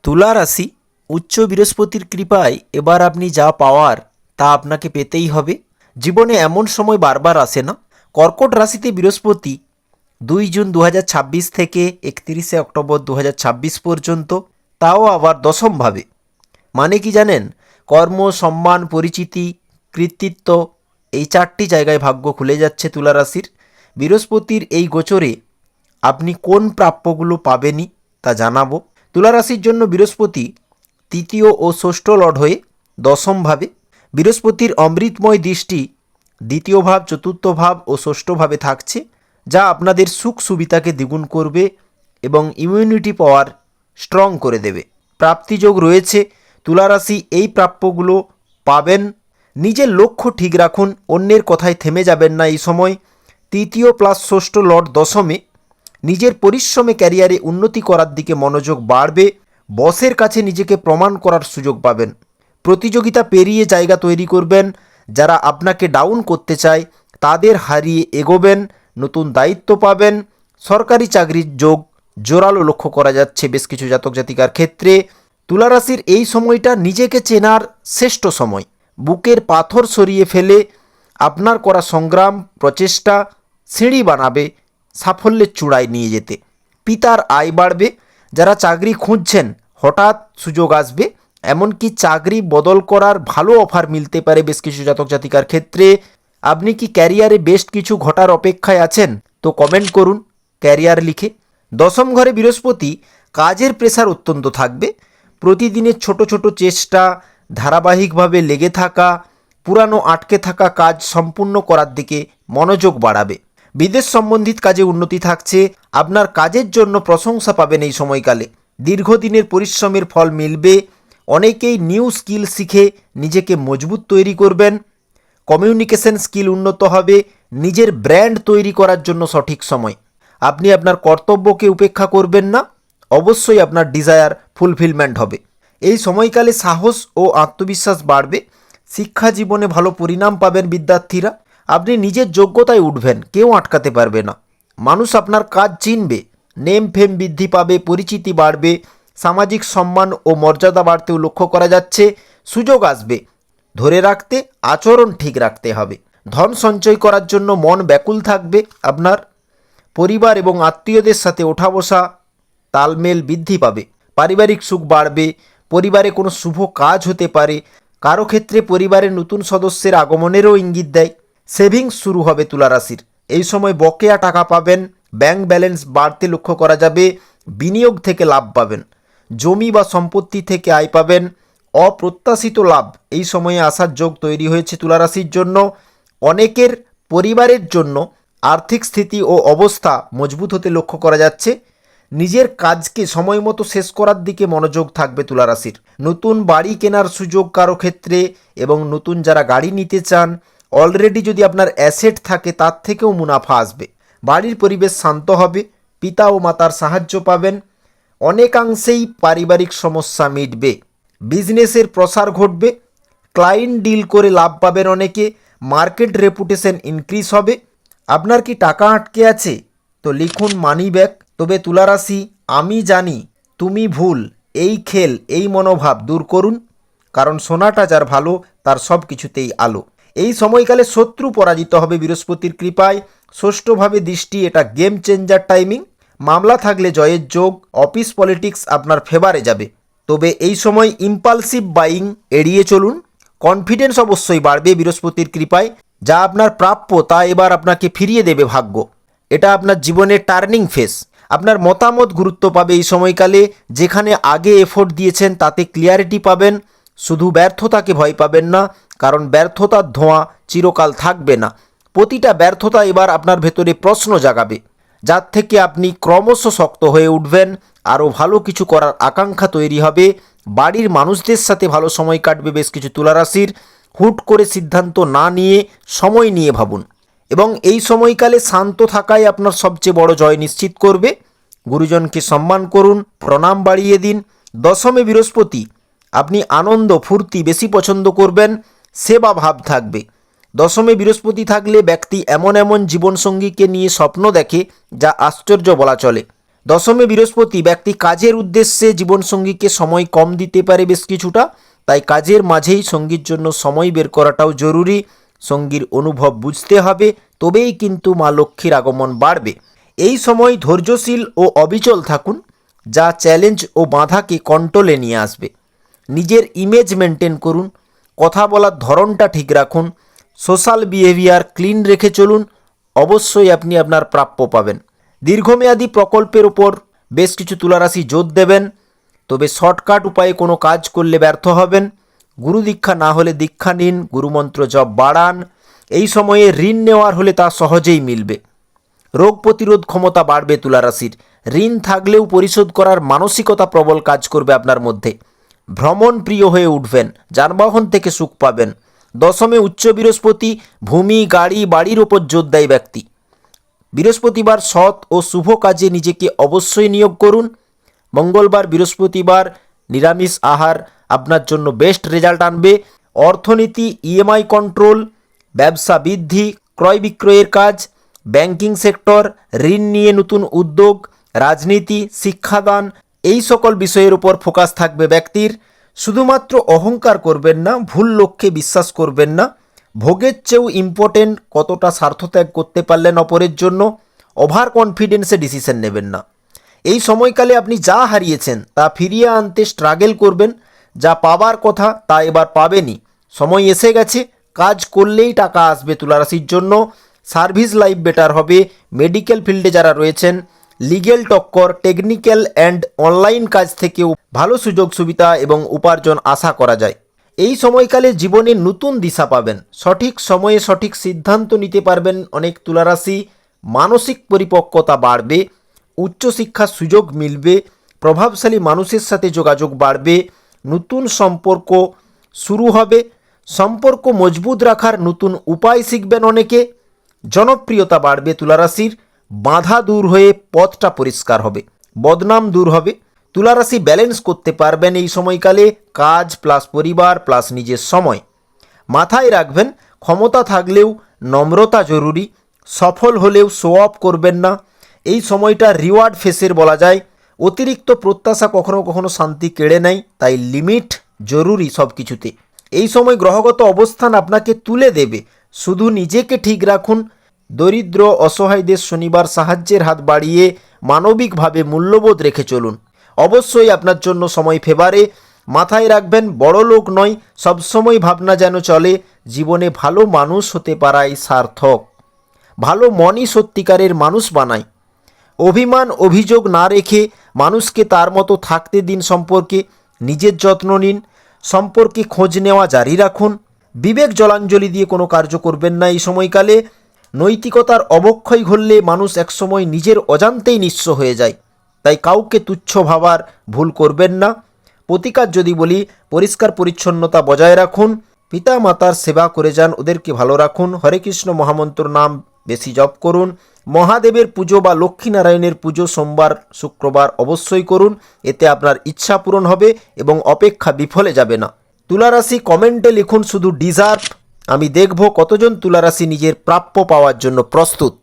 তুলা রাশি, উচ্চ বৃহস্পতির কৃপায় এবার আপনি যা পাওয়ার তা আপনাকে পেতেই হবে। জীবনে এমন সময় বারবার আসে না। কর্কট রাশিতে বৃহস্পতি 2 জুন 2026 থেকে 31 অক্টোবর 2026 পর্যন্ত, তাও আবার দশমভাবে। মানে কি জানেন? কর্ম, সম্মান, পরিচিতি, কৃতিত্ব, এই 4টি জায়গায় ভাগ্য খুলে যাচ্ছে তুলা রাশির। বৃহস্পতির এই গোচরে আপনি কোন প্রাপ্যগুলো পাবেনই তা জানাবো। তুলা রাশির জন্য বৃহস্পতি তৃতীয় ও ষষ্ঠ লর্ড হয়ে দশমভাবে। বৃহস্পতির অমৃতময় দৃষ্টি দ্বিতীয় ভাব, চতুর্থ ভাব ও ষষ্ঠ ভাবে থাকছে, যা আপনাদের সুখ সুবিধাকে দ্বিগুণ করবে এবং ইমিউনিটি পাওয়ার স্ট্রং করে দেবে। প্রাপ্তিযোগ রয়েছে। তুলা রাশি এই প্রাপ্যগুলো পাবেন। নিজের লক্ষ্য ঠিক রাখুন, অন্যের কথায় থেমে যাবেন না। এই সময় তৃতীয় প্লাস ষষ্ঠ লর্ড দশমে, নিজের পরিশ্রমে ক্যারিয়ারে উন্নতি করার দিকে মনোযোগ বাড়বে। বসের কাছে নিজেকে প্রমাণ করার সুযোগ পাবেন। প্রতিযোগিতা পেরিয়ে জায়গা তৈরি করবেন। যারা আপনাকে ডাউন করতে চায় তাদের হারিয়ে এগোবেন। নতুন দায়িত্ব পাবেন। সরকারি চাকরির যোগ জোরালো লক্ষ্য করা যাচ্ছে বেশ কিছু জাতক জাতিকার ক্ষেত্রে। তুলা রাশির এই সময়টা নিজেকে চেনার শ্রেষ্ঠ সময়। বুকের পাথর সরিয়ে ফেলে আপনার করা সংগ্রাম, প্রচেষ্টা সিঁড়ি বানাবে সাফল্যের চূড়ায় নিয়ে যেতে। পিতার আয় বাড়বে। যারা চাকরি খুঁজছেন হঠাৎ সুযোগ আসবে। এমনকি চাকরি বদল করার ভালো অফার মিলতে পারে বেশ কিছু জাতক জাতিকার ক্ষেত্রে। আপনি কি ক্যারিয়ারে বেস্ট কিছু ঘটার অপেক্ষায় আছেন? তো কমেন্ট করুন ক্যারিয়ার লিখে। দশম ঘরে বৃহস্পতি, কাজের প্রেসার অত্যন্ত থাকবে। প্রতিদিনের ছোট ছোট চেষ্টা, ধারাবাহিকভাবে লেগে থাকা, পুরানো আটকে থাকা কাজ সম্পূর্ণ করার দিকে মনোযোগ বাড়াবে। বিদেশ সম্বন্ধিত কাজে উন্নতি থাকছে। আপনার কাজের জন্য প্রশংসা পাবেন এই সময়কালে। দীর্ঘদিনের পরিশ্রমের ফল মিলবে। অনেকেই নিউ স্কিল শিখে নিজেকে মজবুত তৈরি করবেন। কমিউনিকেশন স্কিল উন্নত হবে। নিজের ব্র্যান্ড তৈরি করার জন্য সঠিক সময়। আপনি আপনার কর্তব্যকে উপেক্ষা করবেন না। অবশ্যই আপনার ডিজায়ার ফুলফিলমেন্ট হবে। এই সময়কালে সাহস ও আত্মবিশ্বাস বাড়বে। শিক্ষা জীবনে ভালো পরিণাম পাবেন বিদ্যার্থীরা। আপনি নিজের যোগ্যতায় উঠবেন, কেউ আটকাতে পারবে না। মানুষ আপনার কাজ চিনবে। নেম ফেম বৃদ্ধি পাবে, পরিচিতি বাড়বে। সামাজিক সম্মান ও মর্যাদা বাড়তেও লক্ষ্য করা যাচ্ছে। সুযোগ আসবে, ধরে রাখতে আচরণ ঠিক রাখতে হবে। ধন সঞ্চয় করার জন্য মন ব্যাকুল থাকবে আপনার। পরিবার এবং আত্মীয়দের সাথে ওঠা বসা তালমেল বৃদ্ধি পাবে। পারিবারিক সুখ বাড়বে। পরিবারে কোনো শুভ কাজ হতে পারে। কারো ক্ষেত্রে পরিবারের নতুন সদস্যের আগমনেরও ইঙ্গিত দেয়। সেভিংস শুরু হবে তুলা রাশির। এই সময় বকেয়া টাকা পাবেন। ব্যাংক ব্যালেন্স বাড়তে লক্ষ্য করা যাবে। বিনিয়োগ থেকে লাভ পাবেন। জমি বা সম্পত্তি থেকে আয় পাবেন। অপ্রত্যাশিত লাভ এই সময়ে আসার যোগ তৈরি হয়েছে তুলা রাশির জন্য। অনেকের পরিবারের জন্য আর্থিক স্থিতি ও অবস্থা মজবুত হতে লক্ষ্য করা যাচ্ছে। নিজের কাজকে সময় মতো শেষ করার দিকে মনোযোগ থাকবে তুলা রাশির। নতুন বাড়ি কেনার সুযোগ কারো ক্ষেত্রে, এবং নতুন যারা গাড়ি নিতে চান, অলরেডি যদি আপনার অ্যাসেট থাকে তার থেকেও মুনাফা আসবে। বাড়ির পরিবেশ শান্ত হবে। পিতা ও মাতার সাহায্য পাবেন। অনেকাংশেই পারিবারিক সমস্যা মিটবে। বিজনেসের প্রসার ঘটবে। ক্লায়েন্ট ডিল করে লাভ পাবেন অনেকে। মার্কেট রেপুটেশন ইনক্রিজ হবে। আপনার কি টাকা আটকে আছে? তো লিখুন মানি ব্যাক। তবে তুলা রাশি, আমি জানি তুমি ভুল, এই খেল, এই মনোভাব দূর করুন। কারণ সোনাটা যার ভালো তার সব কিছুতেই আলো। এই সময়কালে শত্রু পরাজিত হবে বৃহস্পতির কৃপায়। ষষ্ঠভাবে দৃষ্টি, এটা গেম চেঞ্জার টাইমিং। মামলা থাকলে জয়ের যোগ। অফিস পলিটিক্স আপনার ফেভারে যাবে। তবে এই সময় ইম্পালসিভ বাইং এড়িয়ে চলুন। কনফিডেন্স অবশ্যই বাড়বে বৃহস্পতির কৃপায়। যা আপনার প্রাপ্য তা এবার আপনাকে ফিরিয়ে দেবে ভাগ্য। এটা আপনার জীবনের টার্নিং ফেস। আপনার মতামত গুরুত্ব পাবে এই সময়কালে। যেখানে আগে এফোর্ট দিয়েছেন তাতে ক্লিয়ারিটি পাবেন। শুধু ব্যর্থতাকে ভয় পাবেন না, কারণ ব্যর্থতার ধোঁয়া চিরকাল থাকবে না। প্রতিটা ব্যর্থতা এবার আপনার ভেতরে প্রশ্ন জাগাবে, যার থেকে আপনি ক্রমশ শক্ত হয়ে উঠবেন। আরও ভালো কিছু করার আকাঙ্ক্ষা তৈরি হবে। বাড়ির মানুষদের সাথে ভালো সময় কাটবে বেশ কিছু তুলা রাশির। হুট করে সিদ্ধান্ত না নিয়ে সময় নিয়ে ভাবুন, এবং এই সময়কালে শান্ত থাকাই আপনার সবচেয়ে বড় জয় নিশ্চিত করবে। গুরুজনকে সম্মান করুন, প্রণাম বাড়িয়ে দিন। দশমে বৃহস্পতি, আপনি আনন্দ ফুর্তি বেশি পছন্দ করবেন। সেবা ভাব থাকবে। দশমে বৃহস্পতি থাকলে ব্যক্তি এমন এমন জীবনসঙ্গীকে নিয়ে স্বপ্ন দেখে যা আশ্চর্য বলা চলে। দশমে বৃহস্পতি ব্যক্তি কাজের উদ্দেশ্যে জীবনসঙ্গীকে সময় কম দিতে পারে বেশ কিছুটা, তাই কাজের মাঝেই সঙ্গীর জন্য সময় বের করাটাও জরুরি। সঙ্গীর অনুভব বুঝতে হবে, তবেই কিন্তু মা লক্ষ্মীর আগমন বাড়বে। এই সময় ধৈর্যশীল ও অবিচল থাকুন, যা চ্যালেঞ্জ ও বাধাকে কন্ট্রোলে নিয়ে আসবে। নিজের ইমেজ মেনটেন করুন, কথা বলার ধরনটা ঠিক রাখুন, সোশ্যাল বিহেভিয়ার ক্লিন রেখে চলুন, অবশ্যই আপনি আপনার প্রাপ্য পাবেন। দীর্ঘমেয়াদী প্রকল্পের উপর বেশ কিছু তুলারাশি জোর দেবেন, তবে শর্টকাট উপায়ে কোনো কাজ করলে ব্যর্থ হবেন। গুরু দীক্ষা না হলে দীক্ষা নিন, গুরুমন্ত্র জপ বাড়ান। এই সময়ে ঋণ নেওয়ার হলে তা সহজেই মিলবে। রোগ প্রতিরোধ ক্ষমতা বাড়বে তুলারাশির। ঋণ থাকলেও পরিশোধ করার মানসিকতা প্রবল কাজ করবে আপনার মধ্যে। ভ্রমণ প্রিয় হয়ে উঠবেন, যানবাহন থেকে সুখ পাবেন। দশমে উচ্চ বৃহস্পতি ভূমি, গাড়ি, বাড়ির ওপর জোর দেয় ব্যক্তি। বৃহস্পতিবার সৎ ও শুভ কাজে নিজেকে অবশ্যই নিয়োগ করুন। মঙ্গলবার, বৃহস্পতিবার নিরামিষ আহার আপনার জন্য বেস্ট রেজাল্ট আনবে। অর্থনীতি, ইএমআই কন্ট্রোল, ব্যবসা বৃদ্ধি, ক্রয় বিক্রয়ের কাজ, ব্যাংকিং সেক্টর, ঋণ নিয়ে নতুন উদ্যোগ, রাজনীতি, শিক্ষাদান, এই সকল বিষয়ের উপর ফোকাস থাকবে ব্যক্তির। শুধুমাত্র অহংকার করবেন না, ভুল লক্ষ্যে বিশ্বাস করবেন না। ভোগের চেয়েও ইম্পর্টেন্ট কতটা স্বার্থত্যাগ করতে পারলেন অপরের জন্য। ওভার কনফিডেন্সে ডিসিশন নেবেন না। এই সময়কালে আপনি যা হারিয়েছেন তা ফিরিয়ে আনতে স্ট্রাগল করবেন। যা পাবার কথা তা এবার পাবেনই। সময় এসে গেছে, কাজ করলেই টাকা আসবে তুলারাশির জন্য। সার্ভিস লাইফ বেটার হবে। মেডিকেল ফিল্ডে যারা রয়েছেন, লিগেল টক্কর, টেকনিক্যাল অ্যান্ড অনলাইন কাজ থেকেও ভালো সুযোগ সুবিধা এবং উপার্জন আশা করা যায়। এই সময়কালে জীবনে নতুন দিশা পাবেন। সঠিক সময়ে সঠিক সিদ্ধান্ত নিতে পারবেন অনেক তুলারাশি। মানসিক পরিপক্কতা বাড়বে। উচ্চশিক্ষার সুযোগ মিলবে। প্রভাবশালী মানুষের সাথে যোগাযোগ বাড়বে। নতুন সম্পর্ক শুরু হবে। সম্পর্ক মজবুত রাখার নতুন উপায় শিখবেন অনেকে। জনপ্রিয়তা বাড়বে তুলারাশির। বাধা দূর হয়ে পথটা পরিষ্কার হবে। বদনাম দূর হবে। তুলারাশি ব্যালেন্স করতে পারবেন এই সময়কালে, কাজ প্লাস পরিবার প্লাস নিজের সময়। মাথায় রাখবেন, ক্ষমতা থাকলেও নম্রতা জরুরি। সফল হলেও শো অফ করবেন না। এই সময়টা রিওয়ার্ড ফেসের বলা যায়। অতিরিক্ত প্রত্যাশা কখনো কখনো শান্তি কেড়ে নেয়, তাই লিমিট জরুরি সব কিছুতে। এই সময় গ্রহগত অবস্থান আপনাকে তুলে দেবে। শুধু নিজেকে ঠিক রাখুন। দরিদ্র অসহায়দের শনিবার সাহায্যের হাত বাড়িয়ে মানবিকভাবে মূল্যবোধ রেখে চলুন। অবশ্যই আপনার জন্য সময় ফেভারে। মাথায় রাখবেন, বড় লোক নয়, সবসময় ভাবনা যেন চলে জীবনে ভালো মানুষ হতে পারাই সার্থক। ভালো মনই সত্যিকারের মানুষ বানায়। অভিমান অভিযোগ না রেখে মানুষকে তার মতো থাকতে দিন। সম্পর্কে নিজের যত্ন নিন। সম্পর্কে খোঁজ নেওয়া জারি রাখুন। বিবেক জলাঞ্জলি দিয়ে কোনো কার্য করবেন না এই সময়কালে। নৈতিকতার অবক্ষয় ঘটলে মানুষ একসময় নিজের অজান্তেই নিঃস্ব হয়ে যায়, তাই কাউকে তুচ্ছ ভাবার ভুল করবেন না। প্রতিকার যদি বলি, পরিষ্কার পরিচ্ছন্নতা বজায় রাখুন। পিতা মাতার সেবা করে যান, ওদেরকে ভালো রাখুন। হরে কৃষ্ণ মহামন্ত্র নাম বেশি জপ করুন। মহাদেবের পুজো বা লক্ষ্মীনারায়ণের পুজো সোমবার শুক্রবার অবশ্যই করুন। এতে আপনার ইচ্ছা পূরণ হবে এবং অপেক্ষা বিফলে যাবে না। তুলারাশি কমেন্টে লিখুন শুধু ডিজার্ভ। আমি দেখব কতজন তুলারাশি নিজের প্রাপ্য পাওয়ার জন্য প্রস্তুত।